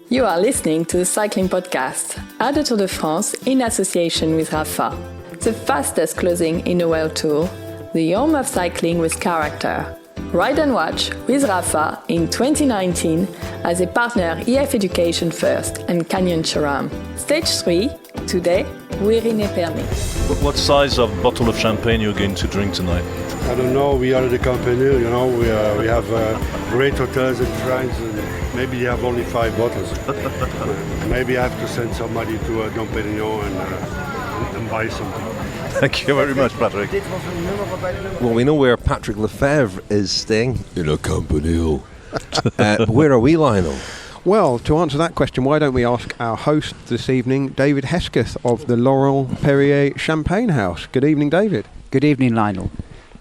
You are listening to the Cycling Podcast at the Tour de France in association with Rapha, the fastest closing in the World Tour, the home of cycling with character. Ride and watch with Rapha in 2019 as a partner EF Education First and Canyon SRAM. Stage 3, today we're in Épernay. What size of bottle of champagne you're going to drink tonight? I don't know, we are the company, you know, we have great hotels in France and maybe you have only 5 bottles. Maybe I have to send somebody to Dom Pérignon and buy something. Thank you very much, Patrick. Well, we know where Patrick Lefevere is staying. In a company. Where are we, Lionel? Well, to answer that question, why don't we ask our host this evening, David Hesketh of the Laurent Perrier Champagne House. Good evening, David. Good evening, Lionel.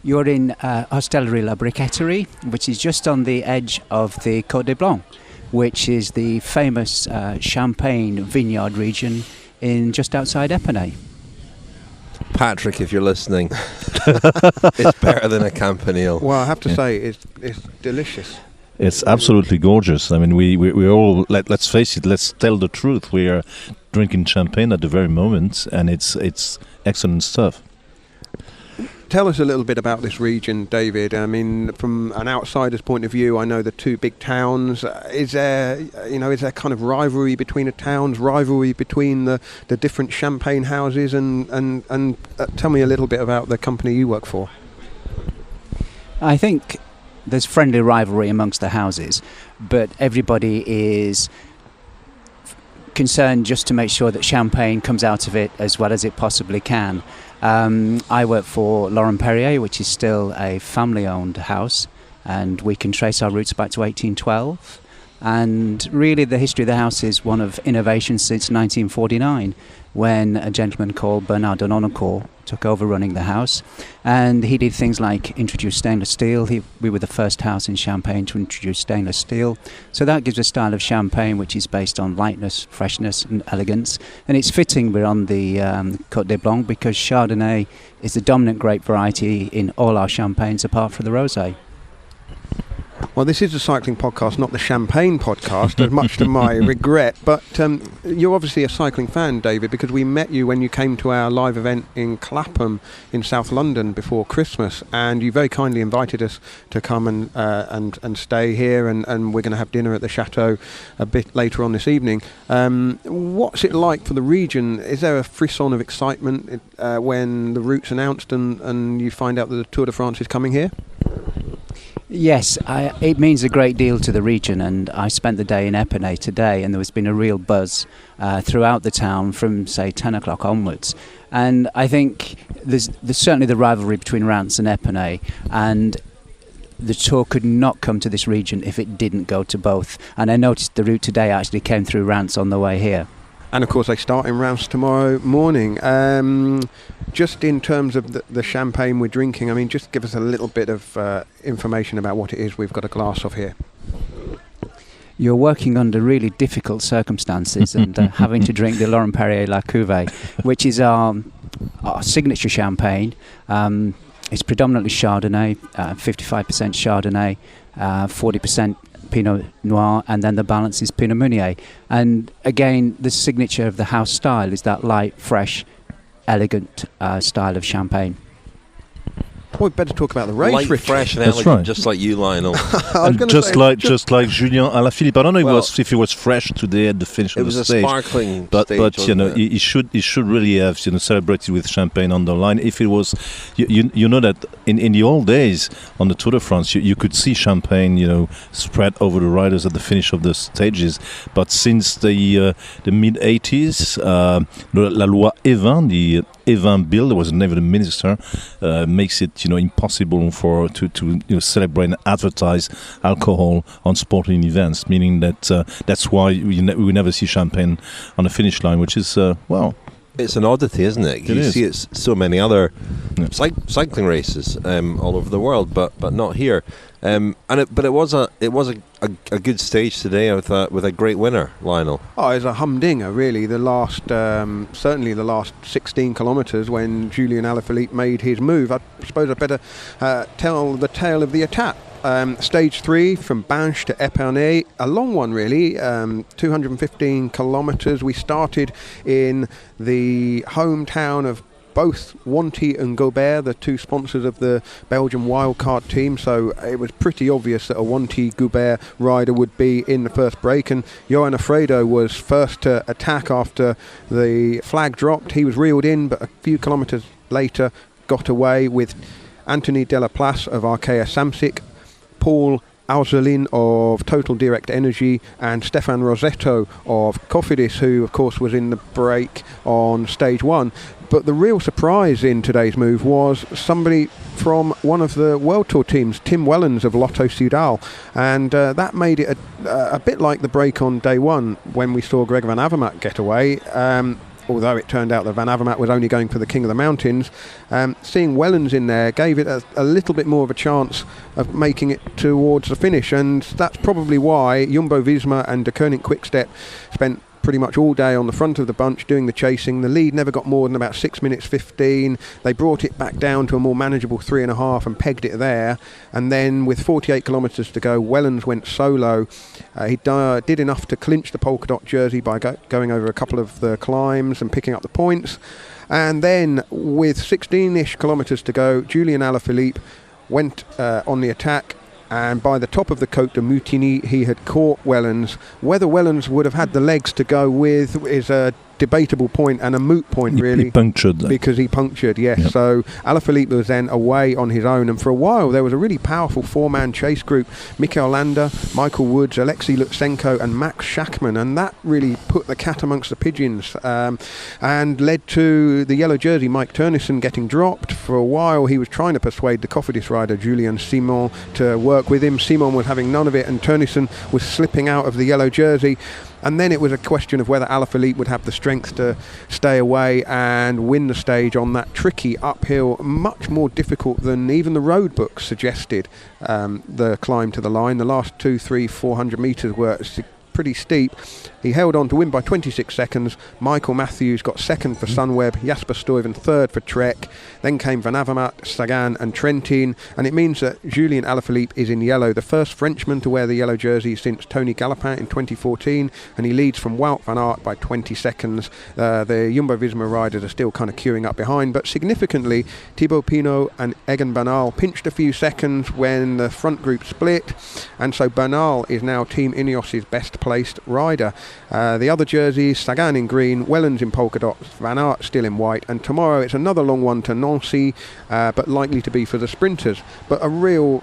You're in Hostellerie La Briqueterie, which is just on the edge of the Côte de Blanc, which is the famous champagne vineyard region in just outside Épernay. Patrick, if you're listening, it's better than a Campanile. Well, I have to say, it's delicious. It's absolutely gorgeous. I mean, we all, let's face it, let's tell the truth. We are drinking champagne at the very moment, and it's excellent stuff. Tell us a little bit about this region, David. I mean, from an outsider's point of view, I know the 2 big towns. Is there kind of rivalry between the towns, rivalry between the different champagne houses? And tell me a little bit about the company you work for. I think there's friendly rivalry amongst the houses, but everybody is concerned just to make sure that champagne comes out of it as well as it possibly can. I work for Laurent Perrier, which is still a family-owned house, and we can trace our roots back to 1812. And really the history of the house is one of innovation since 1949, when a gentleman called Bernard de Nonancourt took over running the house, and he did things like introduce stainless steel. We were the first house in Champagne to introduce stainless steel, so that gives a style of champagne which is based on lightness, freshness and elegance, and it's fitting we're on the Côte de Blanc because Chardonnay is the dominant grape variety in all our champagnes apart from the rosé. Well, this is a cycling podcast, not the champagne podcast, much to my regret. But you're obviously a cycling fan, David, because we met you when you came to our live event in Clapham in South London before Christmas, and you very kindly invited us to come and stay here, and we're going to have dinner at the Chateau a bit later on this evening. What's it like for the region? Is there a frisson of excitement when the route's announced and you find out that the Tour de France is coming here? Yes, it means a great deal to the region, and I spent the day in Épernay today, and there has been a real buzz throughout the town from, say, 10 o'clock onwards. And I think there's certainly the rivalry between Reims and Épernay, and the Tour could not come to this region if it didn't go to both. And I noticed the route today actually came through Reims on the way here. And of course they start in Reims tomorrow morning. Just in terms of the champagne we're drinking, I mean, just give us a little bit of information about what it is we've got a glass of here. You're working under really difficult circumstances and having to drink the Laurent Perrier La Cuvée, which is our signature champagne. It's predominantly Chardonnay, 55% Chardonnay, 40% Pinot Noir, and then the balance is Pinot Meunier. And again, the signature of the house style is that light, fresh, elegant style of champagne. Well, we'd better talk about the race, Light, Richard. fresh and That's elegant, right. just like you, Lionel. Just like Julian Alaphilippe. I don't know if he was fresh today at the finish of the stage. It was a sparkling but stage, you know, he should really have celebrated with champagne on the line. If it was, you know that in the old days on the Tour de France, you could see champagne spread over the riders at the finish of the stages. But since the mid 80s, La Loi Egan, the Egan bill, there was never the minister, makes it impossible to celebrate and advertise alcohol on sporting events, meaning that that's why we never see champagne on the finish line, which is it's an oddity, isn't it? You see it's so many other cycling races all over the world, but not here. But it was a good stage today with a great winner, Lionel. Oh, it's a humdinger, really. Certainly the last 16 kilometres when Julian Alaphilippe made his move. I suppose I better tell the tale of the attack. Stage 3 from Binche to Épernay, a long one really, 215 kilometres. We started in the hometown of both Wanty and Gobert, the two sponsors of the Belgium wildcard team, so it was pretty obvious that a Wanty-Gobert rider would be in the first break, and Johan Alfredo was first to attack after the flag dropped. He was reeled in, but a few kilometres later got away with Anthony Delaplace of Arkea Samsic, Paul Alzelin of Total Direct Energy, and Stefan Rosetto of Cofidis, who of course was in the break on stage 1. But the real surprise in today's move was somebody from one of the World Tour teams, Tim Wellens of Lotto Soudal, and that made it a bit like the break on day 1 when we saw Greg Van Avermaet get away. Although it turned out that Van Avermaet was only going for the King of the Mountains, seeing Wellens in there gave it a little bit more of a chance of making it towards the finish, and that's probably why Jumbo-Visma and Deceuninck-Quick Step spent pretty much all day on the front of the bunch doing the chasing. The lead never got more than about 6 minutes 15. They brought it back down to a more manageable 3.5 and pegged it there, and then with 48 kilometres to go, Wellens went solo. He did enough to clinch the polka dot jersey by going over a couple of the climbs and picking up the points, and then with 16-ish kilometres to go, Julian Alaphilippe went on the attack, and by the top of the Côte de Moutigny he had caught Wellens. Whether Wellens would have had the legs to go with is a debatable point and a moot point really. He punctured. Because he punctured, yes. Yep. So Alaphilippe was then away on his own, and for a while there was a really powerful 4-man chase group: Mikel Landa, Michael Woods, Alexei Lutsenko and Max Schachmann, and that really put the cat amongst the pigeons and led to the yellow jersey Mike Teunissen getting dropped. For a while he was trying to persuade the Cofidis rider Julien Simon to work with him. Simon was having none of it, and Teunissen was slipping out of the yellow jersey. And then it was a question of whether Alaphilippe would have the strength to stay away and win the stage on that tricky uphill, much more difficult than even the road book suggested, the climb to the line. The last 200, 300, 400 metres were pretty steep. He held on to win by 26 seconds. Michael Matthews got second for Sunweb, Jasper Stuyven third for Trek. Then came Van Avermaet, Sagan and Trentin, and it means that Julian Alaphilippe is in yellow, the first Frenchman to wear the yellow jersey since Tony Galopin in 2014, and he leads from Wout van Aert by 20 seconds. The Jumbo-Visma riders are still kind of queuing up behind, but significantly Thibaut Pinot and Egan Bernal pinched a few seconds when the front group split, and so Bernal is now Team Ineos' best placed rider. The other jerseys, Sagan in green, Wellens in polka dots, Van Aert still in white, and tomorrow it's another long one to Nancy, but likely to be for the sprinters. But a real,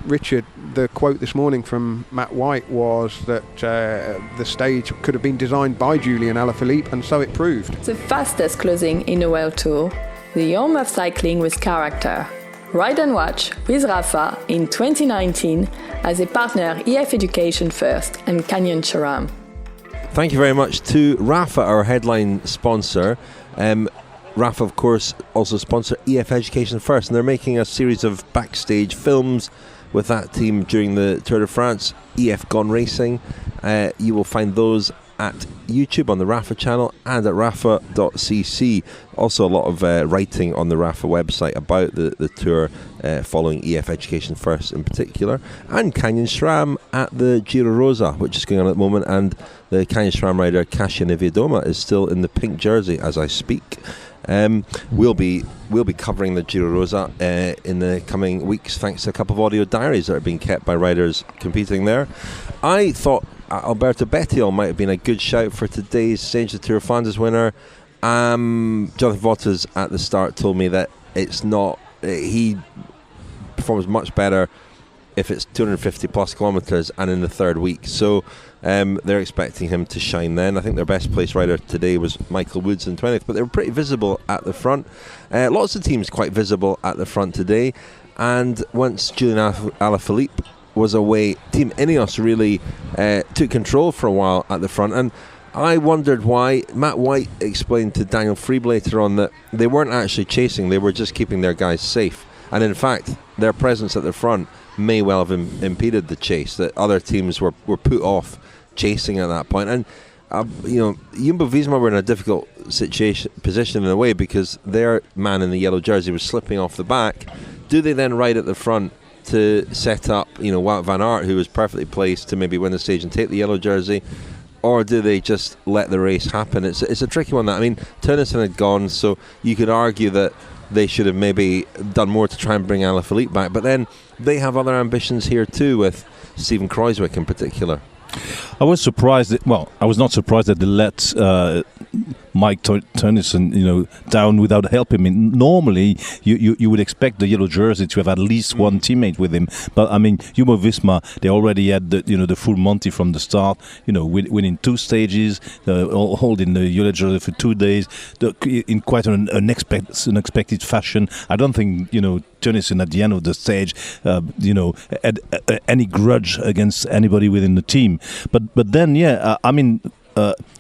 Richard, the quote this morning from Matt White was that the stage could have been designed by Julian Alaphilippe, and so it proved. The fastest closing in the World Tour, the home of cycling with character. Ride and watch with Rafa in 2019 as a partner EF Education First and Canyon SRAM. Thank you very much to Rafa, our headline sponsor. Rafa, of course, also sponsor EF Education First, and they're making a series of backstage films with that team during the Tour de France, EF Gone Racing. You will find those at YouTube on the Rafa channel and at rafa.cc. Also a lot of writing on the Rafa website about the tour following EF Education First in particular, and Canyon SRAM at the Giro Rosa, which is going on at the moment, and the Canyon SRAM rider Kasia Niewiadoma is still in the pink jersey as I speak. We'll be covering the Giro Rosa in the coming weeks, thanks to a couple of audio diaries that are being kept by riders competing there. I thought Alberto Bettiol might have been a good shout for today's Stage of the Tour of Flanders winner. Jonathan Vottas at the start told me that it's not. He performs much better if it's 250 plus kilometres and in the third week. So they're expecting him to shine then. I think their best placed rider today was Michael Woods in 20th, but they were pretty visible at the front. Lots of teams quite visible at the front today. And once Julian Alaphilippe was away, Team Ineos really took control for a while at the front, and I wondered why. Matt White explained to Daniel Friebe later on that they weren't actually chasing, they were just keeping their guys safe, and in fact their presence at the front may well have impeded the chase, that other teams were put off chasing at that point. And Jumbo-Visma were in a difficult position in a way, because their man in the yellow jersey was slipping off the back. Do they then ride at the front to set up, Wout van Aert, who was perfectly placed to maybe win the stage and take the yellow jersey, or do they just let the race happen? It's a tricky one. Teunissen had gone, so you could argue that they should have maybe done more to try and bring Alaphilippe back, but then they have other ambitions here too, with Steven Kruijswijk in particular. I was surprised. I was not surprised that they let Mike Teunissen, down without helping him. Normally, you would expect the yellow jersey to have at least one teammate with him. But Jumbo-Visma, they already had the full Monty from the start. Winning 2 stages, holding the yellow jersey for 2 days, in quite an unexpected fashion. I don't think Teunissen at the end of the stage, had any grudge against anybody within the team. But then,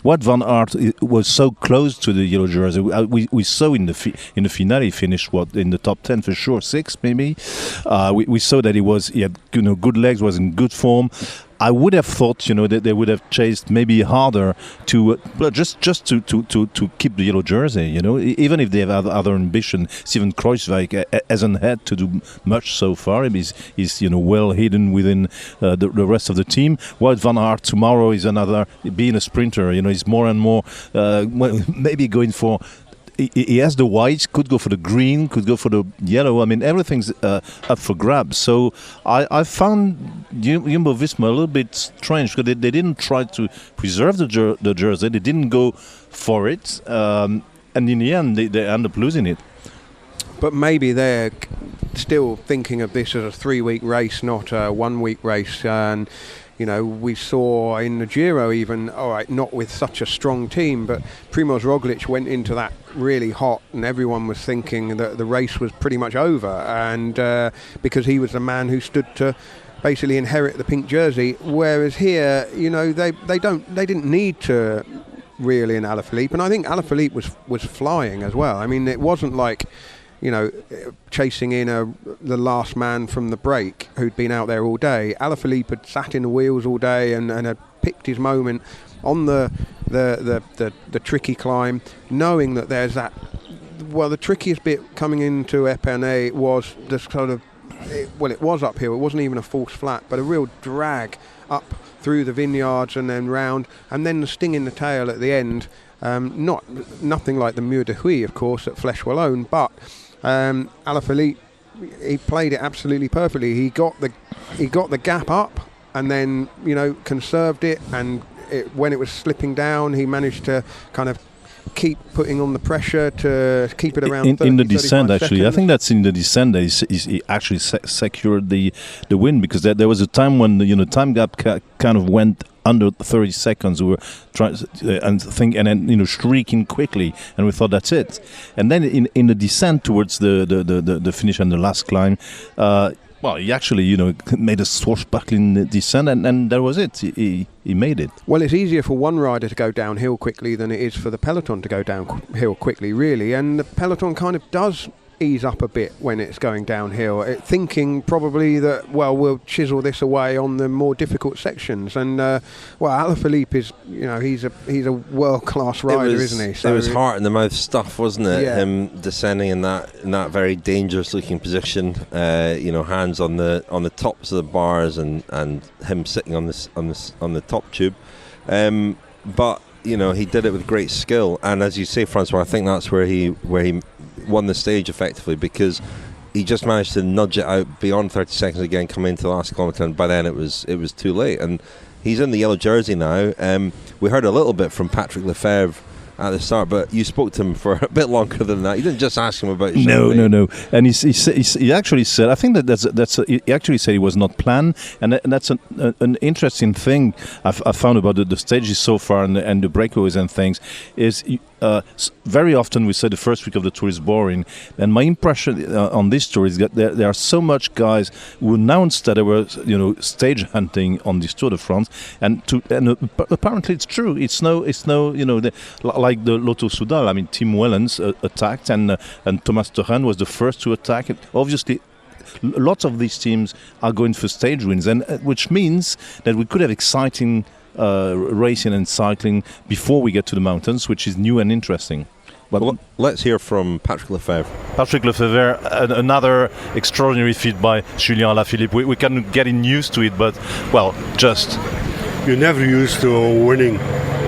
Wout van Aert was so close to the yellow jersey. We saw in the finale, finished in the top 10 for sure, 6 maybe. We saw that he had good legs, was in good form. I would have thought, that they would have chased maybe harder to just to keep the yellow jersey. Even if they have other ambition. Steven Kruijswijk hasn't had to do much so far. He's well hidden within the rest of the team. Wout van Aert tomorrow is another, being a sprinter. He's more and more maybe going for. He has the white, could go for the green, could go for the yellow. Everything's up for grabs. So I found Jumbo-Visma a little bit strange, because they didn't try to preserve the jersey. They didn't go for it. And in the end, they end up losing it. But maybe they're still thinking of this as a 3-week race, not a 1-week race. And we saw in the Giro even, all right, not with such a strong team, but Primož Roglič went into that really hot, and everyone was thinking that the race was pretty much over, and because he was the man who stood to basically inherit the pink jersey. Whereas here, they didn't need to reel in Alaphilippe, and I think Alaphilippe was flying as well. It wasn't like chasing in the last man from the break who'd been out there all day. Alaphilippe had sat in the wheels all day and had picked his moment on the tricky climb, knowing that there's that. Well, the trickiest bit coming into Épernay was the sort of, it was uphill. It wasn't even a false flat, but a real drag up through the vineyards and then round, and then the sting in the tail at the end. Nothing like the Mur de Huy, of course, at Flèche Wallonne, but Alaphilippe, he played it absolutely perfectly. He got the gap up and then conserved it, and when it was slipping down, he managed to kind of keep putting on the pressure to keep it around in the descent. Actually, seconds. I think that's in the descent that he actually secured the win, because there was a time when the time gap kind of went under 30 seconds. We were trying and then shrieking quickly, and we thought that's it. And then in the descent towards the finish and the last climb, he actually made a swashbuckling descent, and that was it. He made it. Well, it's easier for one rider to go downhill quickly than it is for the peloton to go downhill quickly, really. And the peloton kind of does ease up a bit when it's going downhill, thinking probably that, we'll chisel this away on the more difficult sections. And Alaphilippe is, he's a world-class rider, isn't he? So it was heart in the mouth stuff, wasn't it? Yeah. Him descending in that very dangerous-looking position, hands on the tops of the bars, and him sitting on the top tube. But he did it with great skill, and as you say, François, I think that's where he won the stage effectively, because he just managed to nudge it out beyond 30 seconds again, coming into the last kilometre, and by then it was too late. And he's in the yellow jersey now. We heard a little bit from Patrick Lefevere at the start, but you spoke to him for a bit longer than that. You didn't just ask him about his No. And he actually said, I think he actually said it was not planned, and that's an interesting thing I found about the stages so far and the breakaways and things is. Very often we say the first week of the tour is boring, and my impression on this tour is that there are so much guys who announced that they were stage hunting on this Tour de France, and apparently it's true. It's no like the Lotto Soudal. Tim Wellens attacked, and Thomas Turenne was the first to attack. Obviously, lots of these teams are going for stage wins, and which means that we could have exciting racing and cycling before we get to the mountains, which is new and interesting. But let's hear from Patrick Lefevere. Patrick Lefevere, another extraordinary feat by Julian Alaphilippe. We can get used to it, but, well, just... You're never used to winning.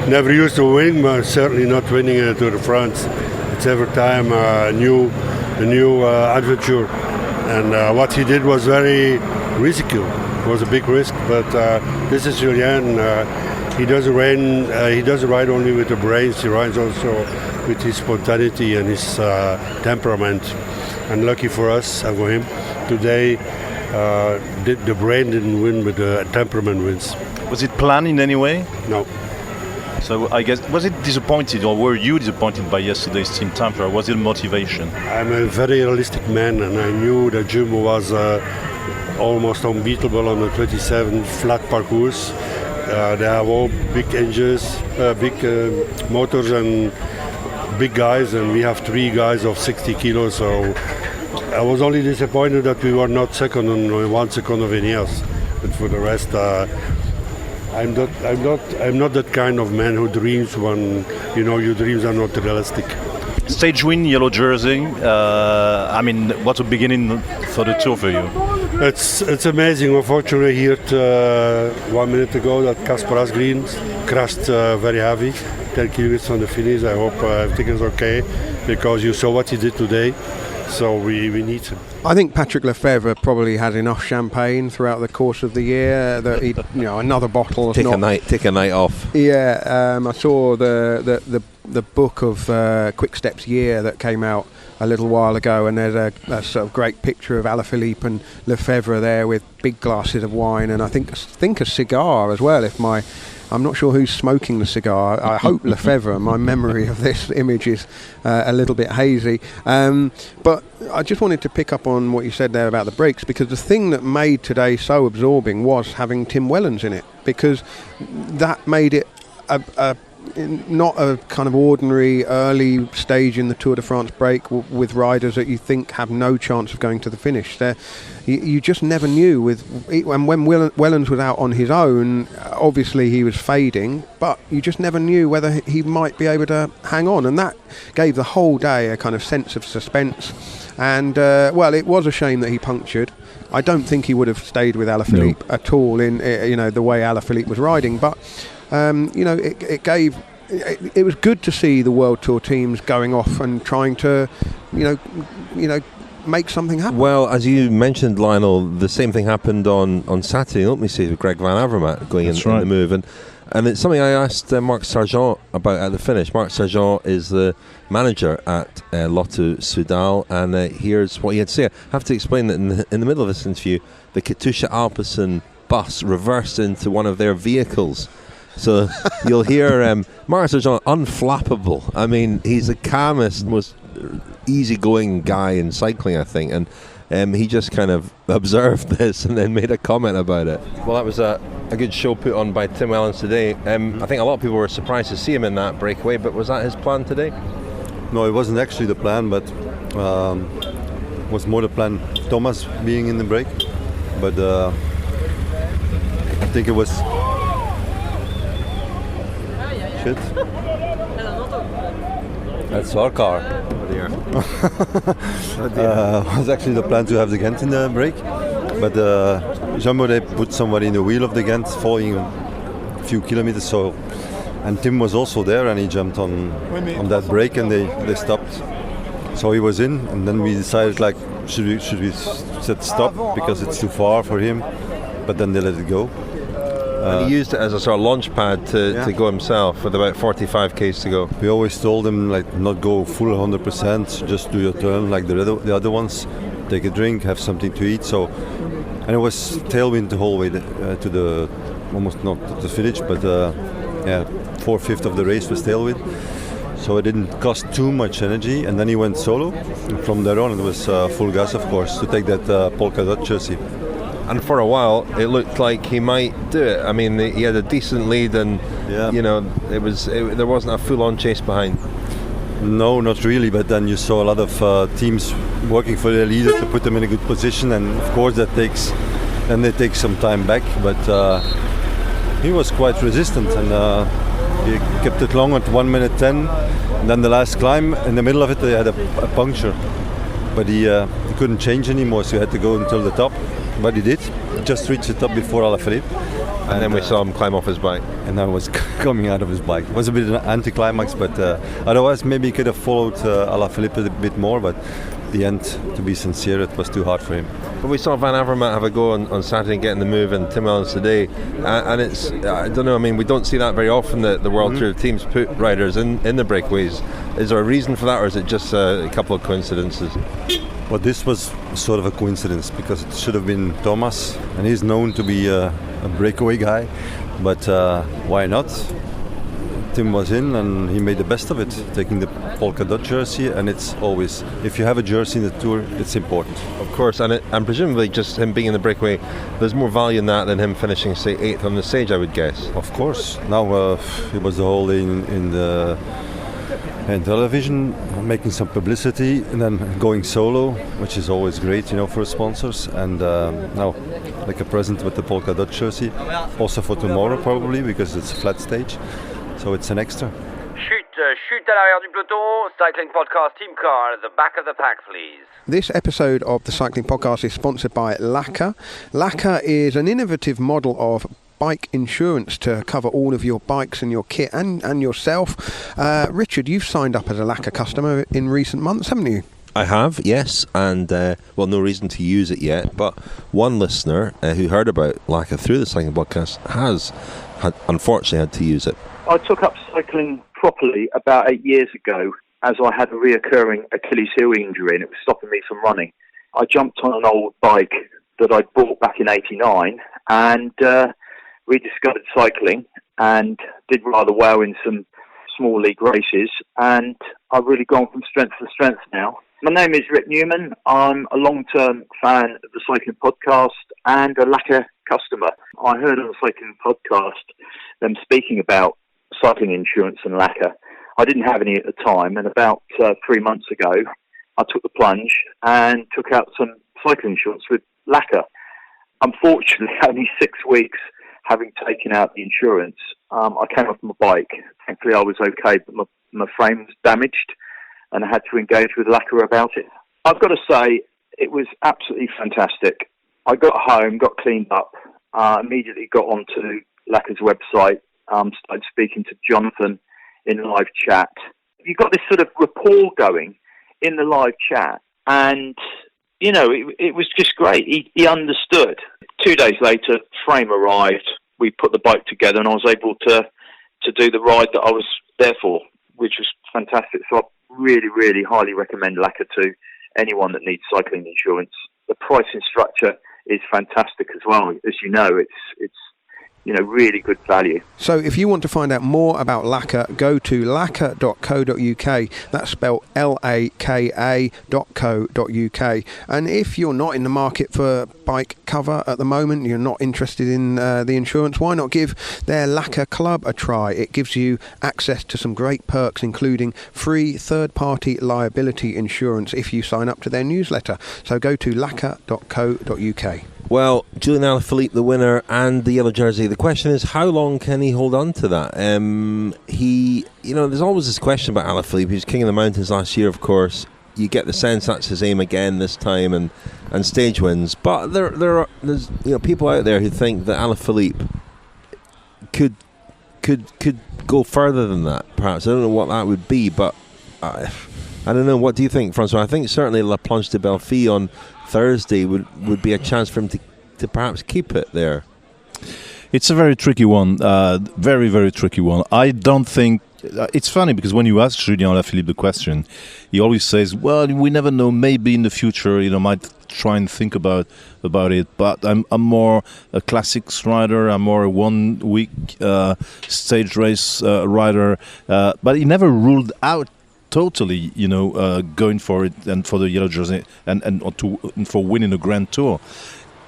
Never used to win, but certainly not winning in the Tour de France. It's every time a new adventure. And what he did was very risky. It was a big risk, but this is Julian. He doesn't ride only with the brains, he rides also with his spontaneity and his temperament. And lucky for us and for him, today the brain didn't win, but the temperament wins. Was it planned in any way? No. So I guess, was it disappointed, or were you disappointed by yesterday's team time trial? Was it motivation? I'm a very realistic man, and I knew that Jumbo was almost unbeatable on the 27 flat parcours. They have all big engines, big motors and big guys, and we have 3 guys of 60 kilos. So I was only disappointed that we were not second on 1 second of Ineos. But for the rest, I'm not that kind of man who dreams when your dreams are not realistic. Stage win, yellow jersey. What a beginning for the tour for you. It's amazing. Unfortunately, I heard 1 minute ago that Kasper Asgreen crashed very heavy, 10 kilometers from the finish. I hope everything is okay, because you saw what he did today. So we need him. I think Patrick Lefevere probably had enough champagne throughout the course of the year that he, another bottle. Take a night off. Yeah, I saw the book of Quick Step's year that came out a little while ago, and there's a sort of great picture of Alaphilippe and Lefevere there with big glasses of wine, and I think a cigar as well. I'm not sure who's smoking the cigar. I hope Lefevere. My memory of this image is a little bit hazy. But I just wanted to pick up on what you said there about the breaks, because the thing that made today so absorbing was having Tim Wellens in it, because that made it not a kind of ordinary early stage in the Tour de France break with riders that you think have no chance of going to the finish. You just never knew. And when Wellens was out on his own, obviously he was fading, but you just never knew whether he might be able to hang on, and that gave the whole day a kind of sense of suspense. And it was a shame that he punctured. I don't think he would have stayed with Alaphilippe at all in the way Alaphilippe was riding, but it was good to see the World Tour teams going off and trying to make something happen. Well, as you mentioned, Lionel, the same thing happened on Saturday, let me see, with Greg Van Avermaet going in the move, and it's something I asked Marc Sargent about at the finish. Marc Sargent is the manager at Lotto Soudal, and here's what he had to say. I have to explain that in the middle of this interview, the Katusha Alpecin bus reversed into one of their vehicles. So you'll hear Marc Sargent unflappable. I mean, he's the calmest, most easygoing guy in cycling, I think, and he just kind of observed this and then made a comment about it. Well, that was a good show put on by Tim Wellens today. I think a lot of people were surprised to see him in that breakaway, but was that his plan today? No, it wasn't actually the plan, but was more the plan Thomas being in the break. But I think it was... Shit. That's our car. Oh dear. Was actually the plan to have the Ghent in the break, but Jumbo, they put somebody in the wheel of the Ghent, following a few kilometers. So, and Tim was also there, and he jumped on that break, and they stopped. So he was in, and then we decided, like, should we set stop because it's too far for him, but then they let it go. And he used it as a sort of launch pad to go himself with about 45 k's to go. We always told him, like, not go full 100%, just do your turn like the other ones. Take a drink, have something to eat. So, and it was tailwind the whole way to the, almost not to the finish, but 4/5 of the race was tailwind. So it didn't cost too much energy, and then he went solo. And from there on, it was full gas, of course, to take that polka dot jersey. And for a while, it looked like he might do it. I mean, he had a decent lead, and there wasn't a full-on chase behind. No, not really. But then you saw a lot of teams working for their leader to put them in a good position, and of course they take some time back. But he was quite resistant, and He kept it long at 1 minute 10. And then the last climb, in the middle of it, they had a puncture. But he couldn't change anymore, so he had to go until the top. But he did. He just reached the top before Alaphilippe. And then we saw him climb off his bike. And I was coming out of his bike. It was a bit of an anticlimax, but otherwise maybe he could have followed Alaphilippe a bit more, but the end, to be sincere, it was too hard for him. But we saw Van Avermaet have a go on Saturday and getting the move, and Tim Wellens today. And it's, I don't know, I mean, we don't see that very often, the World Tour teams put riders in the breakaways. Is there a reason for that, or is it just a couple of coincidences? Well, this was sort of a coincidence, because it should have been Thomas, and he's known to be a breakaway guy. But why not? Tim was in and he made the best of it, taking the polka dot jersey, and it's always, if you have a jersey in the Tour, it's important. Of course, and presumably just him being in the breakaway, there's more value in that than him finishing, say, 8th on the stage, I would guess. Of course. Now it was the whole day in the television, making some publicity, and then going solo, which is always great, for sponsors. And now, like a present with the polka dot jersey, also for tomorrow probably, because it's a flat stage. So it's an extra. Chute à l'arrière du peloton, Cycling Podcast Team Car at the back of the pack, please. This episode of the Cycling Podcast is sponsored by Laka. Laka is an innovative model of bike insurance to cover all of your bikes and your kit and yourself. Richard, you've signed up as a Laka customer in recent months, haven't you? I have, yes, and no reason to use it yet, but one listener who heard about Laka through the Cycling Podcast has unfortunately had to use it. I took up cycling properly about 8 years ago, as I had a reoccurring Achilles heel injury and it was stopping me from running. I jumped on an old bike that I'd bought back in '89 and rediscovered cycling and did rather well in some small league races, and I've really gone from strength to strength now. My name is Rick Newman. I'm a long-term fan of the Cycling Podcast and a Laka customer. I heard on the Cycling Podcast them speaking about cycling insurance and Laka. I didn't have any at the time, and about 3 months ago I took the plunge and took out some cycling insurance with Laka. Unfortunately, only 6 weeks having taken out the insurance, I came off my bike. Thankfully I was okay, but my frame was damaged and I had to engage with Laka about it. I've got to say, it was absolutely fantastic. I got home, got cleaned up, immediately got onto Laka's website, started speaking to Jonathan in live chat. You got this sort of rapport going in the live chat, and it was just great. He understood. 2 days later, frame arrived. We put the bike together, and I was able to do the ride that I was there for, which was fantastic. So I really, really highly recommend Laka to anyone that needs cycling insurance. The pricing structure is fantastic as well. As you know, it's really good value. So if you want to find out more about Laka, go to laka.co.uk. That's spelled LAKA.co.uk. And if you're not in the market for bike cover at the moment, you're not interested in the insurance, why not give their Laka Club a try? It gives you access to some great perks, including free third-party liability insurance if you sign up to their newsletter. So go to laka.co.uk. Well, Julian Alaphilippe, the winner, and the yellow jersey. The question is, how long can he hold on to that? There's always this question about Alaphilippe. He was king of the mountains last year, of course. You get the sense that's his aim again this time, and stage wins. But there's people out there who think that Alaphilippe could go further than that. Perhaps I don't know what that would be, but I don't know. What do you think, François? I think certainly La Planche de Belleville on Thursday would be a chance for him to perhaps keep it there. It's a very tricky one, very, very tricky one. I don't think... it's funny because when you ask Julian Alaphilippe the question, he always says, well, we never know, maybe in the future, might try and think about it, but I'm more a classics rider, I'm more a 1 week stage race rider, but he never ruled out totally, going for it and for the yellow jersey and for winning a Grand Tour.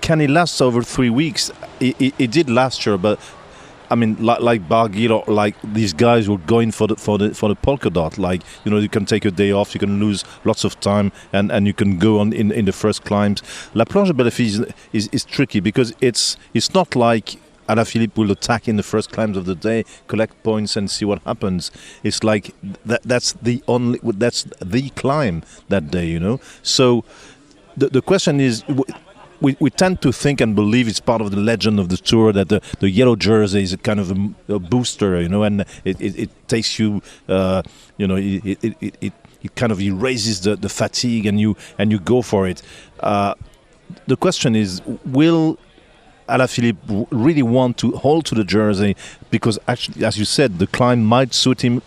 Can he last over 3 weeks? He did last year, but I mean, like Barguil or like these guys who are going for the polka dot. Like, you can take a day off, you can lose lots of time, and you can go on in the first climbs. La Planche de Belleville is tricky because it's not like Alaphilippe will attack in the first climbs of the day, collect points, and see what happens. It's like that's the climb that day, you know. So the question is, we tend to think and believe it's part of the legend of the Tour that the yellow jersey is a kind of a booster, you know, and it takes you, you know, it kind of erases the fatigue and you go for it. The question is, will Alaphilippe really want to hold to the jersey? Because actually, as you said, the climb might suit him.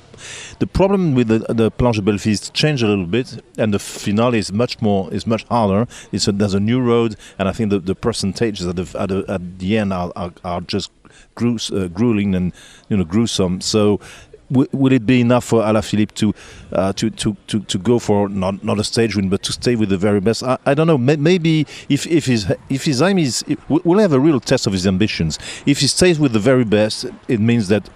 The problem with the Planche de Belleville is changed a little bit, and the finale is much harder. There's a new road, and I think the percentages at the end are just grueling and, you know, gruesome. So will it be enough for Alaphilippe to go for not a stage win, but to stay with the very best? I don't know. Maybe if his aim is, we'll have a real test of his ambitions. If he stays with the very best, it means that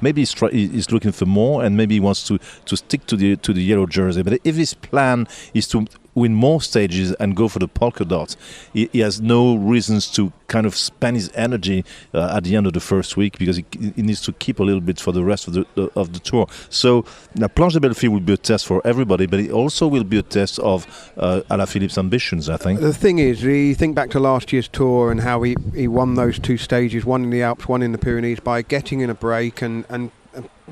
maybe he's looking for more, and maybe he wants to stick to the yellow jersey. But if his plan is to win more stages and go for the polka dots, he has no reasons to kind of spend his energy at the end of the first week, because he needs to keep a little bit for the rest of the Tour. So now Planche de Belleville will be a test for everybody, but it also will be a test of Alaphilippe's ambitions, I think. The thing is, you think back to last year's Tour and how he won those two stages, one in the Alps, one in the Pyrenees, by getting in a break and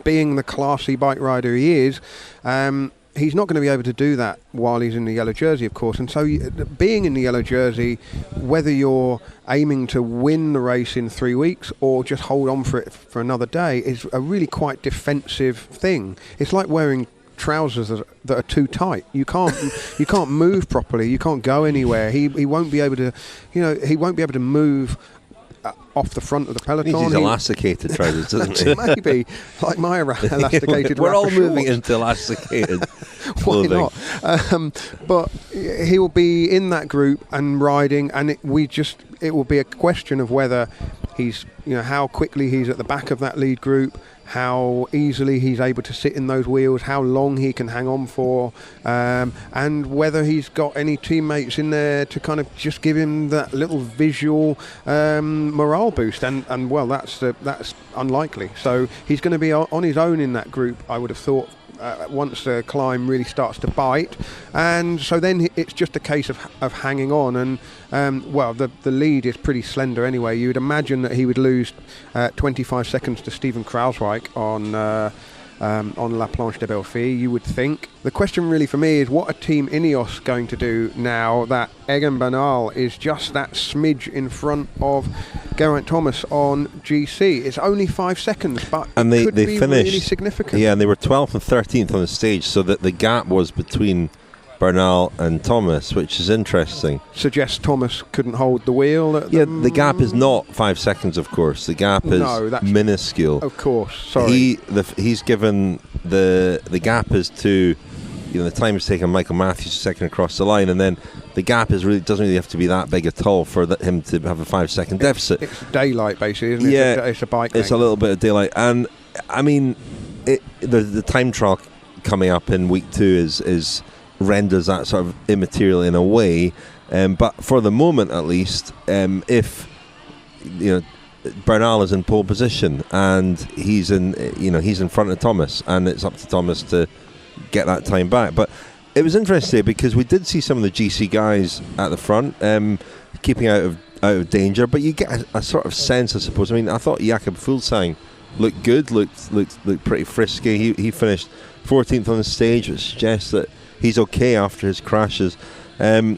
being the classy bike rider he is. He's not going to be able to do that while he's in the yellow jersey, of course. And so being in the yellow jersey, whether you're aiming to win the race in 3 weeks or just hold on for it for another day, is a really quite defensive thing. It's like wearing trousers that are too tight. You can't move properly. You can't go anywhere. He won't be able to, you know, he won't be able to move off the front of the peloton. He's elasticated trousers, doesn't he? Maybe, like my elasticated. We're all moving shorts. into elasticated Why clothing. not? But he will be in that group and riding, and it will be a question of whether he's, you know, how quickly he's at the back of that lead group, how easily he's able to sit in those wheels, how long he can hang on for, and whether he's got any teammates in there to kind of just give him that little visual morale boost. And well, that's unlikely. So he's going to be on his own in that group, I would have thought, once the climb really starts to bite. And so then it's just a case of hanging on. And well, the lead is pretty slender anyway. You would imagine that he would lose 25 seconds to Steven Kruijswijk on La Planche de Belleville, you would think. The question really for me is, what are Team Ineos going to do now that Egan Bernal is just that smidge in front of Geraint Thomas on GC? It's only 5 seconds, but and it could they be finished, really significant. Yeah, and they were 12th and 13th on the stage, so that the gap was between Bernal and Thomas, which is interesting. Suggests Thomas couldn't hold the wheel. The gap is not 5 seconds, of course. The gap is minuscule. Of course, sorry. He's given the gap is to, you know, the time it's taken Michael Matthews a second across the line, and then the gap doesn't really have to be that big at all for him to have a 5 second deficit. It's daylight, basically, isn't it? Yeah, it's a bike It's lane. a little bit of daylight, and I mean, the time trial coming up in week 2 is renders that sort of immaterial in a way, but for the moment at least, if, you know, Bernal is in pole position and he's in front of Thomas, and it's up to Thomas to get that time back. But it was interesting because we did see some of the GC guys at the front keeping out of danger, but you get a sort of sense, I suppose. I mean, I thought Jakob Fuglsang looked good, looked pretty frisky. He finished 14th on the stage, which suggests that he's okay after his crashes. Romain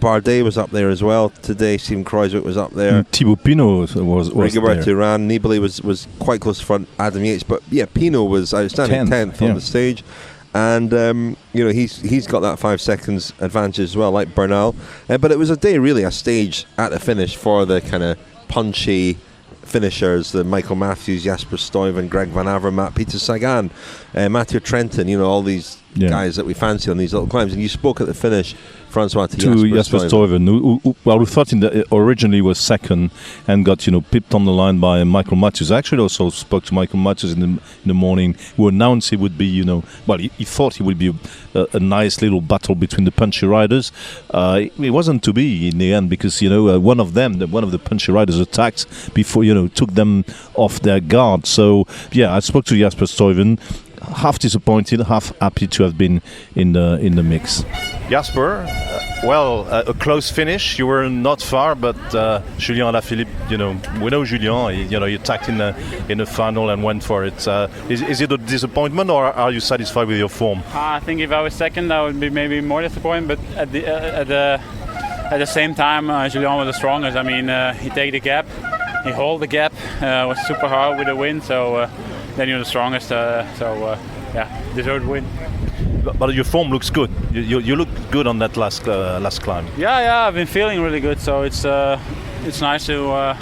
Bardet was up there as well today. Steven Kruijswijk was up there. Thibaut Pinot was Rigoberto there. Urán, Nibali was quite close to front. Adam Yates, but yeah, Pinot was outstanding 10th on the stage, and he's got that 5 seconds advantage as well, like Bernal. But it was a stage at the finish for the kind of punchy finishers, the Michael Matthews, Jasper Stuyven, Greg Van Avermaet, Peter Sagan, Mathieu Trentin, all these guys that we fancy on these little climbs. And you spoke at the finish, François, to Jasper Stuyven, who thought originally was second and got pipped on the line by Michael Matthews. I actually also spoke to Michael Matthews in the morning, who announced he would be he thought he would be a nice little battle between the punchy riders. It wasn't to be in the end, because one of the punchy riders attacked before took them off their guard. So I spoke to Jasper Stuyven, half disappointed, half happy to have been in the mix. Jasper, a close finish. You were not far, but Julian Alaphilippe, we know Julian. He attacked in the final and went for it. Is it a disappointment, or are you satisfied with your form? I think if I was second, I would be maybe more disappointed. But at the same time, Julian was the strongest. I mean, he take the gap, he hold the gap. Was super hard with the wind, so then you're the strongest. Deserved win. But your form looks good. You look good on that last climb. Yeah, I've been feeling really good. So it's nice to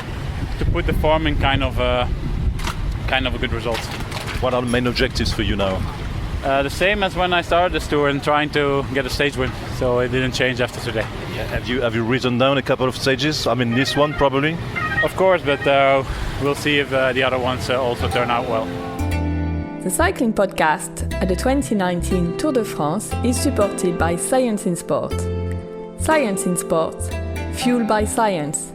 put the form in kind of a good result. What are the main objectives for you now? The same as when I started this tour, and trying to get a stage win. So it didn't change after today. Yeah, have you written down a couple of stages? I mean, this one probably. Of course, but we'll see if the other ones also turn out well. The cycling podcast at the 2019 Tour de France is supported by Science in Sport. Science in Sport, fueled by science.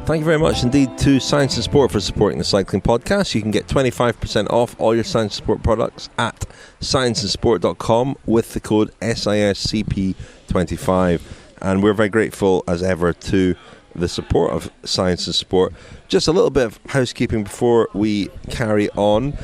Thank you very much indeed to Science in Sport for supporting the cycling podcast. You can get 25% off all your Science in Sport products at scienceinsport.com with the code SISCP25. And we're very grateful as ever to the support of Science and Sport. Just a little bit of housekeeping before we carry on.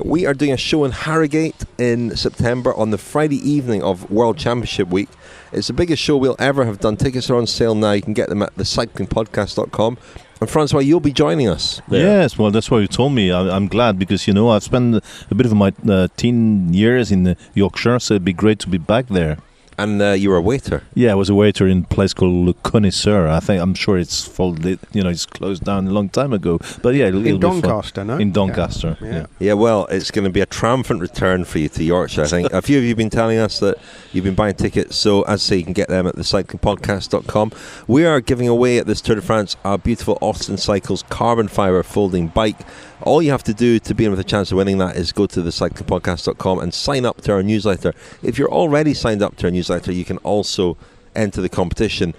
We are doing a show in Harrogate in September on the Friday evening of World Championship Week. It's the biggest show we'll ever have done. Tickets are on sale now. You can get them at thecyclingpodcast.com. And François, you'll be joining us there. Yes, well, that's what you told me. I'm glad, because, I've spent a bit of my teen years in Yorkshire, so it'd be great to be back there. And you were a waiter. Yeah, I was a waiter in a place called Le Connoisseur. I'm sure it's folded. It's closed down a long time ago. But yeah, it'll in Doncaster, no? In Doncaster. Yeah. Well, it's going to be a triumphant return for you to Yorkshire. I think a few of you have been telling us that you've been buying tickets. So as I say, you can get them at thecyclingpodcast.com. We are giving away at this Tour de France a beautiful Austin Cycles carbon fibre folding bike. All you have to do to be in with a chance of winning that is go to thecyclingpodcast.com and sign up to our newsletter. If you're already signed up to our newsletter, you can also enter the competition.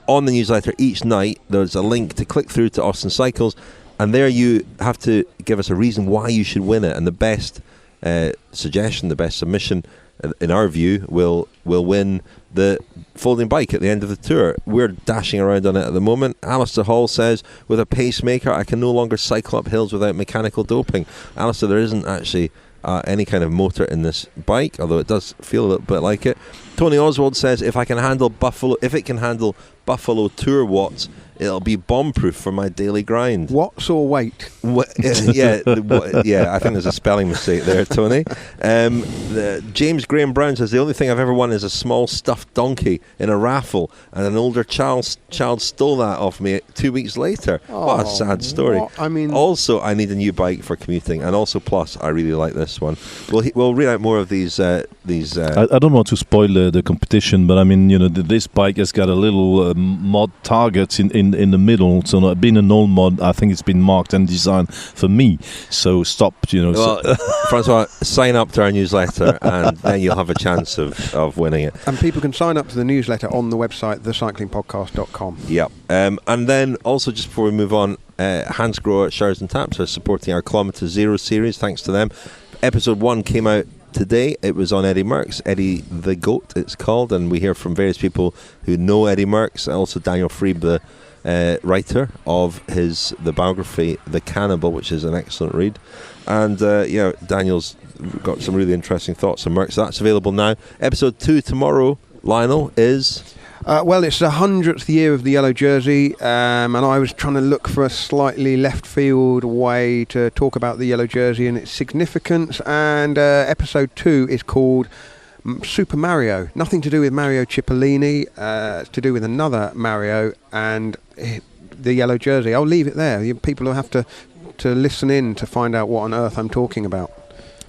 On the newsletter each night, there's a link to click through to Austin Cycles, and there you have to give us a reason why you should win it. And the best suggestion, the best submission, in our view, will win the folding bike at the end of the tour. We're dashing around on it at the moment. Alistair Hall says, with a pacemaker, I can no longer cycle up hills without mechanical doping. Alistair, there isn't actually any kind of motor in this bike, although it does feel a little bit like it. Tony Oswald says, if it can handle Buffalo Tour watts, it'll be bomb-proof for my daily grind. Watts or weight? Yeah, I think there's a spelling mistake there, Tony. James Graham Brown says, the only thing I've ever won is a small stuffed donkey in a raffle, and an older child stole that off me 2 weeks later. What a sad story. Also, I need a new bike for commuting, and also plus, I really like this one. We'll read out more of these. I don't want to spoil the competition, but this bike has got a little mod target in the middle. So being an old mod, I think it's been marked and designed for me. So stop, Well, François, sign up to our newsletter, and then you'll have a chance of winning it. And people can sign up to the newsletter on the website, thecyclingpodcast.com. Yep. And then also, just before we move on, Hans Grohe at Showers and Taps are supporting our Kilometre Zero series. Thanks to them. Episode 1 came out today. It was on Eddie Merckx, Eddie the Goat it's called, and we hear from various people who know Eddie Merckx, and also Daniel Freeb, the writer of the biography The Cannibal, which is an excellent read. And Daniel's got some really interesting thoughts on Merckx. So that's available now. Episode 2 tomorrow, Lionel, is... Well, it's the 100th year of the yellow jersey, and I was trying to look for a slightly left field way to talk about the yellow jersey and its significance, and episode 2 is called Super Mario. Nothing to do with Mario Cipollini, it's to do with another Mario and the yellow jersey. I'll leave it there. People will have to listen in to find out what on earth I'm talking about.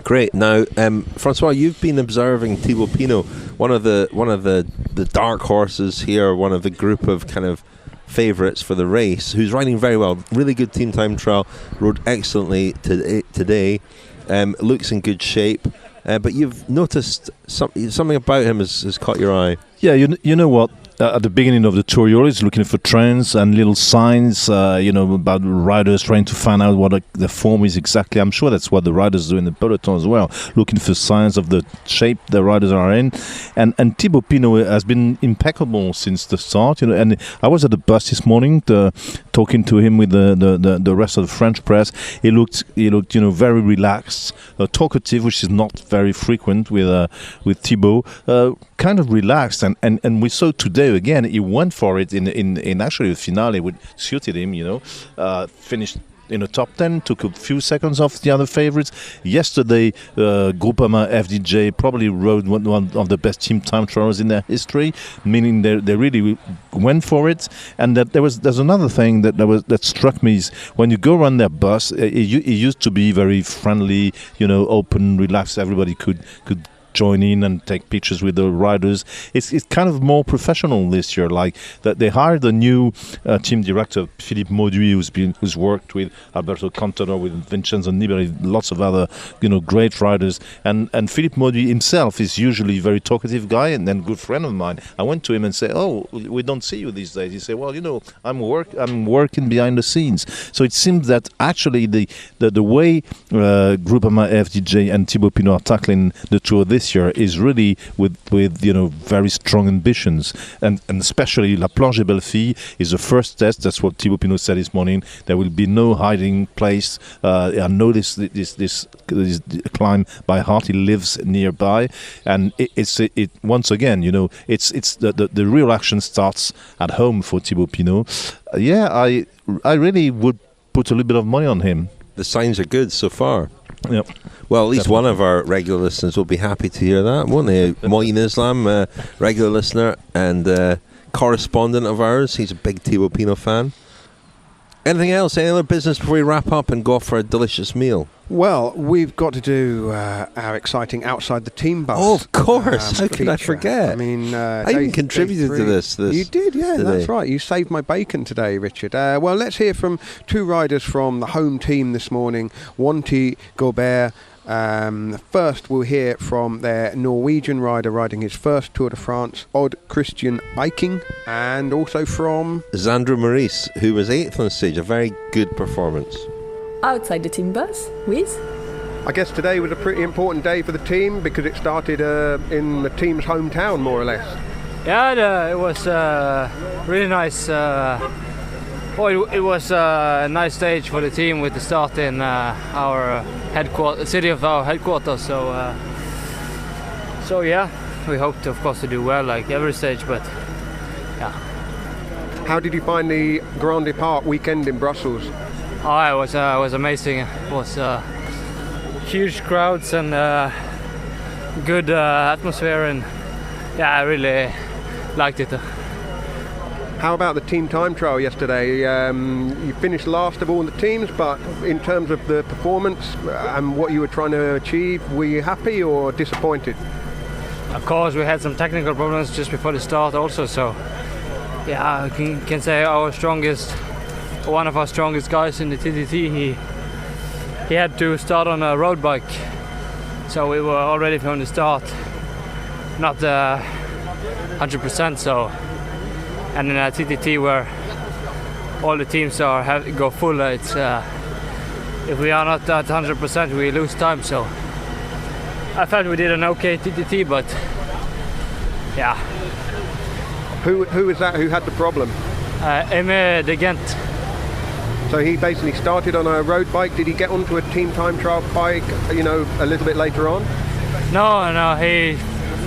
Great. Now, François, you've been observing Thibaut Pinot, one of the dark horses here, one of the group of kind of favourites for the race, who's riding very well. Really good team time trial, rode excellently today, looks in good shape. But you've noticed something about him has caught your eye. Yeah, you know what? At the beginning of the tour, you're always looking for trends and little signs, about riders trying to find out what the form is exactly. I'm sure that's what the riders do in the peloton as well, looking for signs of the shape the riders are in. And Thibaut Pinot has been impeccable since the start. And I was at the bus this morning talking to him with the rest of the French press. He looked very relaxed, talkative, which is not very frequent with Thibaut. Kind of relaxed, and we saw today again he went for it in actually the finale, which suited him. Finished in the top 10, took a few seconds off the other favorites. Yesterday, Groupama-FDJ probably rode one of the best team time trials in their history, meaning they really went for it. And that there's another thing that struck me is when you go around their bus, it used to be very friendly, open, relaxed. Everybody could join in and take pictures with the riders. It's kind of more professional this year. Like that, they hired a new team director, Philippe Mauduit, who's worked with Alberto Contador, with Vincenzo Nibali, lots of other great riders. And Philippe Mauduit himself is usually a very talkative guy and then good friend of mine. I went to him and said, "Oh, we don't see you these days." He said, "Well, I'm working behind the scenes." So it seems that actually the way Groupama-FDJ and Thibaut Pinot are tackling the tour this year is really with very strong ambitions, and especially La Planche et Belle-Fille is the first test. That's what Thibaut Pinot said this morning. There will be no hiding place. I know this climb by heart. He lives nearby, and it's once again, it's the real action starts at home for Thibaut Pinot. I really would put a little bit of money on him. The signs are good so far. Yep. Well, at least one of our regular listeners will be happy to hear that, won't they? Moin Islam, regular listener and correspondent of ours. He's a big Thibaut Pinot fan. Anything else? Any other business before we wrap up and go off for a delicious meal? Well, we've got to do our exciting Outside the Team bus. Oh, of course. How could I forget? I mean, I even contributed to this. You did, yeah, today. That's right. You saved my bacon today, Richard. Well, let's hear from two riders from the home team this morning, Wanty Gobert. First, we'll hear from their Norwegian rider riding his first Tour de France, Odd Christian Eiking, and also from Xandro Maurice, who was 8th on stage. A very good performance. Outside the team bus with? I guess today was a pretty important day for the team because it started in the team's hometown, more or less. Yeah, it was really nice. It was a nice stage for the team with the start in our city of our headquarters. So yeah, we hoped, of course, to do well like every stage, but yeah. How did you find the Grand Depart weekend in Brussels? Oh, it was amazing. It was huge crowds and good atmosphere, and yeah, I really liked it. How about the team time trial yesterday? You finished last of all the teams, but in terms of the performance and what you were trying to achieve, were you happy or disappointed? Of course, we had some technical problems just before the start also, so yeah, I can say one of our strongest guys in the TTT, he had to start on a road bike, so we were already from the start not 100%. So, and in a TTT where all the teams go full, it's if we are not at 100%, we lose time. So I felt we did an okay TTT, but yeah. Who was that? Who had the problem? Aimé de Ghent. So he basically started on a road bike. Did he get onto a team time trial bike, a little bit later on? No, he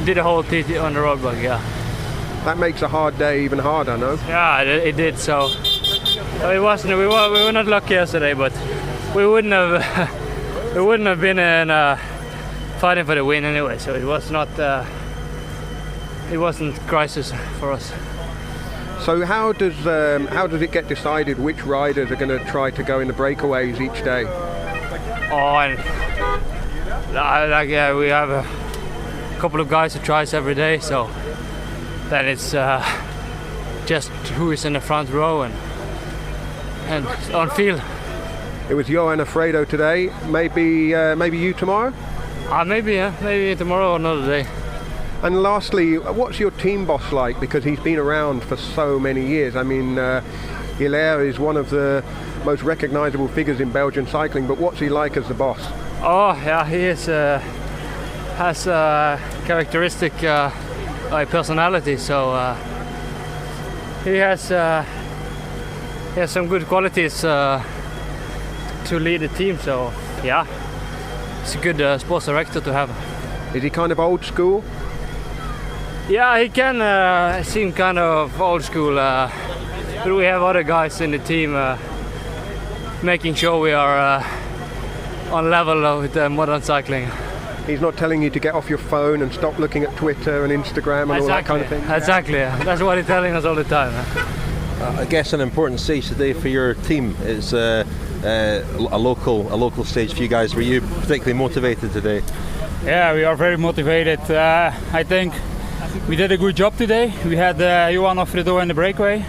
did a whole TT on the road bike, yeah. That makes a hard day even harder, no? Yeah, it did, so it wasn't, we were not lucky yesterday, but we wouldn't have been in fighting for the win anyway, so it wasn't crisis for us. So how does it get decided which riders are going to try to go in the breakaways each day? We have a couple of guys who tries every day, so then it's just who is in the front row and on field. It was Johan Alfredo today. Maybe you tomorrow. Maybe tomorrow or another day. And lastly, what's your team boss like? Because he's been around for so many years. I mean, Hilaire is one of the most recognisable figures in Belgian cycling, but what's he like as the boss? Oh yeah, he has a characteristic personality, so he has some good qualities to lead the team, so yeah, it's a good sports director to have. Is he kind of old school? Yeah, he can seem kind of old school, but we have other guys in the team making sure we are on level with modern cycling. He's not telling you to get off your phone and stop looking at Twitter and Instagram and all that kind of thing? Exactly, that's what he's telling us all the time. I guess an important stage today for your team is a local stage for you guys. Were you particularly motivated today? Yeah, we are very motivated. I think we did a good job today. We had Johan Alfredo in the breakaway,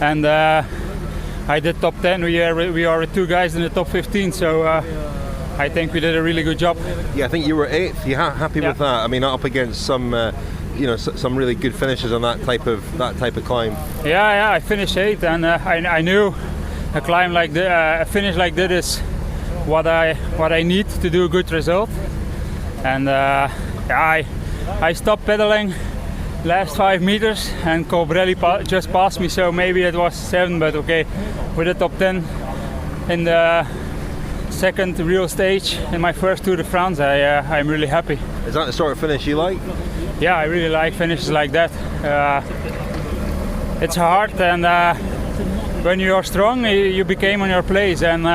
and I did top 10. We are with 2 guys in the top 15, so I think we did a really good job. Yeah, I think you were 8th. You happy with that? I mean, up against some some really good finishes on that type of climb. Yeah, I finished 8th, and I knew a climb like this, a finish like this is what I need to do a good result. And I stopped pedaling last 5 meters, and Colbrelli just passed me, so maybe it was 7, but okay, with the top 10 in the second real stage in my first Tour de France, I'm really happy. Is that the sort of finish you like? Yeah, I really like finishes like that. It's hard, and when you are strong, you become on your place, and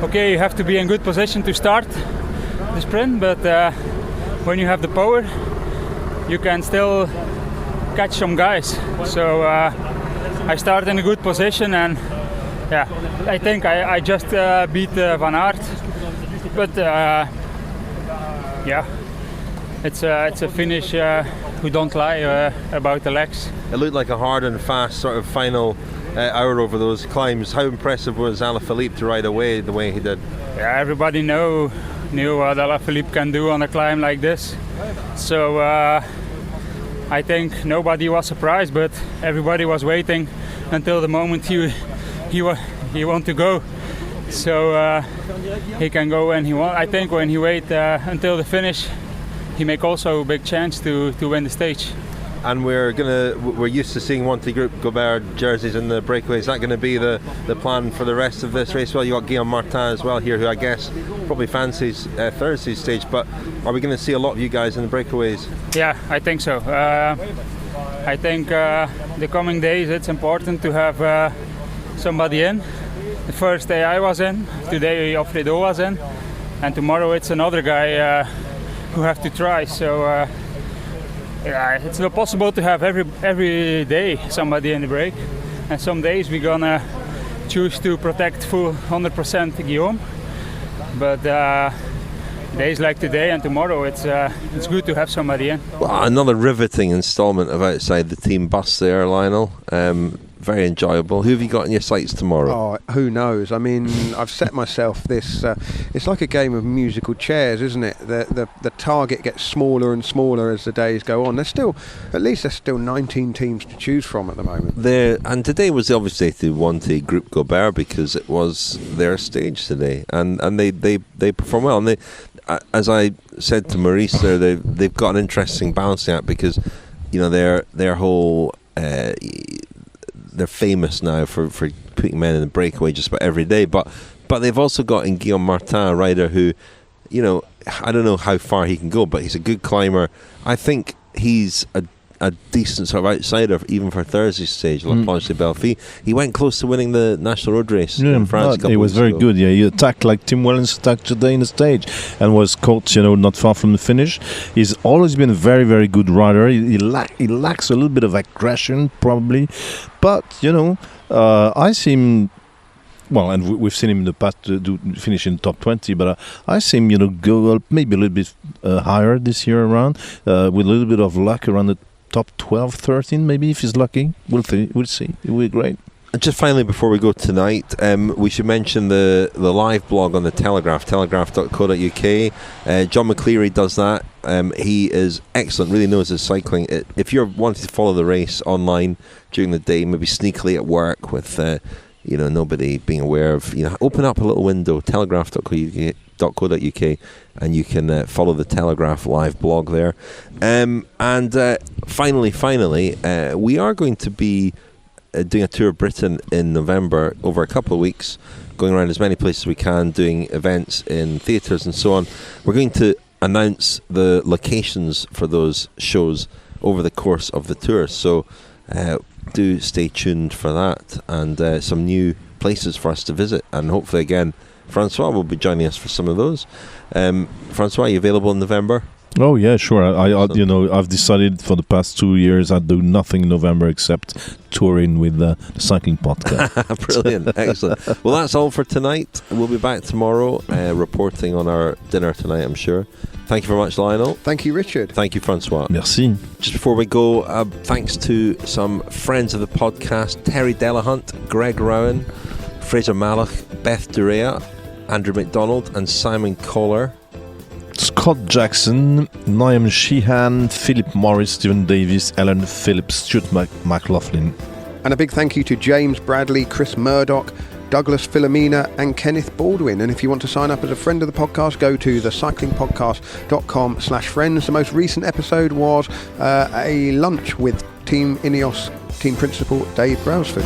okay, you have to be in good position to start the sprint, but when you have the power, you can still catch some guys. So I started in a good position, and yeah, I think I just beat Van Aert, but yeah, it's a finish who don't lie about the legs. It looked like a hard and fast sort of final hour over those climbs. How impressive was Alaphilippe to ride away the way he did? Yeah, everybody knew what Alaphilippe can do on a climb like this. So I think nobody was surprised, but everybody was waiting until the moment he want to go. So he can go when he want. I think when he wait until the finish, he make also a big chance to win the stage. And we're used to seeing Group Gobert jerseys in the breakaway. Is that going to be the plan for the rest of this race? Well, you got Guillaume Martin as well here, who I guess probably fancies Thursday's stage. But are we going to see a lot of you guys in the breakaways? Yeah, I think so. I think the coming days it's important to have somebody in. The first day I was in, today Alfredo was in, and tomorrow it's another guy who have to try. So. Yeah, it's not possible to have every day somebody in the break, and some days we're gonna choose to protect full 100% Guillaume. But days like today and tomorrow, it's good to have somebody in. Well, another riveting instalment of Outside the Team bus there, Lionel. Very enjoyable. Who have you got in your sights tomorrow? Oh, who knows? I mean, I've set myself this. It's like a game of musical chairs, isn't it? The target gets smaller and smaller as the days go on. There's still 19 teams to choose from at the moment. And today was the obvious day to want a Group Gobert because it was their stage today, and they perform well. And they, as I said to Maurice there, they've got an interesting balancing act because their whole. They're famous now for putting men in the breakaway just about every day, but they've also got in Guillaume Martin, a rider who, I don't know how far he can go, but he's a good climber. I think he's a decent sort of outsider even for Thursday's stage, La Planche de Belfi. He went close to winning the National Road Race in France. He was very good. Yeah, he attacked like Tim Wellens attacked today in the stage, and was caught, not far from the finish. He's always been a very, very good rider. He lacks a little bit of aggression, probably, but I see him Well, and we've seen him in the past finish in top 20, but I see him, go maybe a little bit higher this year around, with a little bit of luck around the top 12, 13, maybe if he's lucky. We'll see. It will be great. And just finally, before we go tonight, we should mention the live blog on the Telegraph, telegraph.co.uk. John McCleary does that. He is excellent, really knows his cycling. If you're wanting to follow the race online during the day, maybe sneakily at work with nobody being aware of, open up a little window, telegraph.co.uk, and you can follow the Telegraph live blog there. And finally, we are going to be doing a tour of Britain in November over a couple of weeks, going around as many places as we can, doing events in theatres and so on. We're going to announce the locations for those shows over the course of the tour, so do stay tuned for that, and some new places for us to visit, and hopefully again François will be joining us for some of those. François, are you available in November? Oh yeah, sure. I've decided for the past 2 years I'd do nothing in November except touring with the cycling podcast. Brilliant, excellent. Well, that's all for tonight. We'll be back tomorrow, reporting on our dinner tonight, I'm sure. Thank you very much, Lionel. Thank you, Richard. Thank you, François. Merci. Just before we go, thanks to some friends of the podcast: Terry Delahunt, Greg Rowan, Fraser Malach, Beth Durea, Andrew McDonald, and Simon Kohler. Scott Jackson, Niam Sheehan, Philip Morris, Stephen Davis, Ellen Phillips, Stuart McLaughlin. And a big thank you to James Bradley, Chris Murdoch, Douglas Philomena and Kenneth Baldwin. And if you want to sign up as a friend of the podcast, go to thecyclingpodcast.com/friends. The most recent episode was a lunch with Team Ineos team principal Dave Brailsford.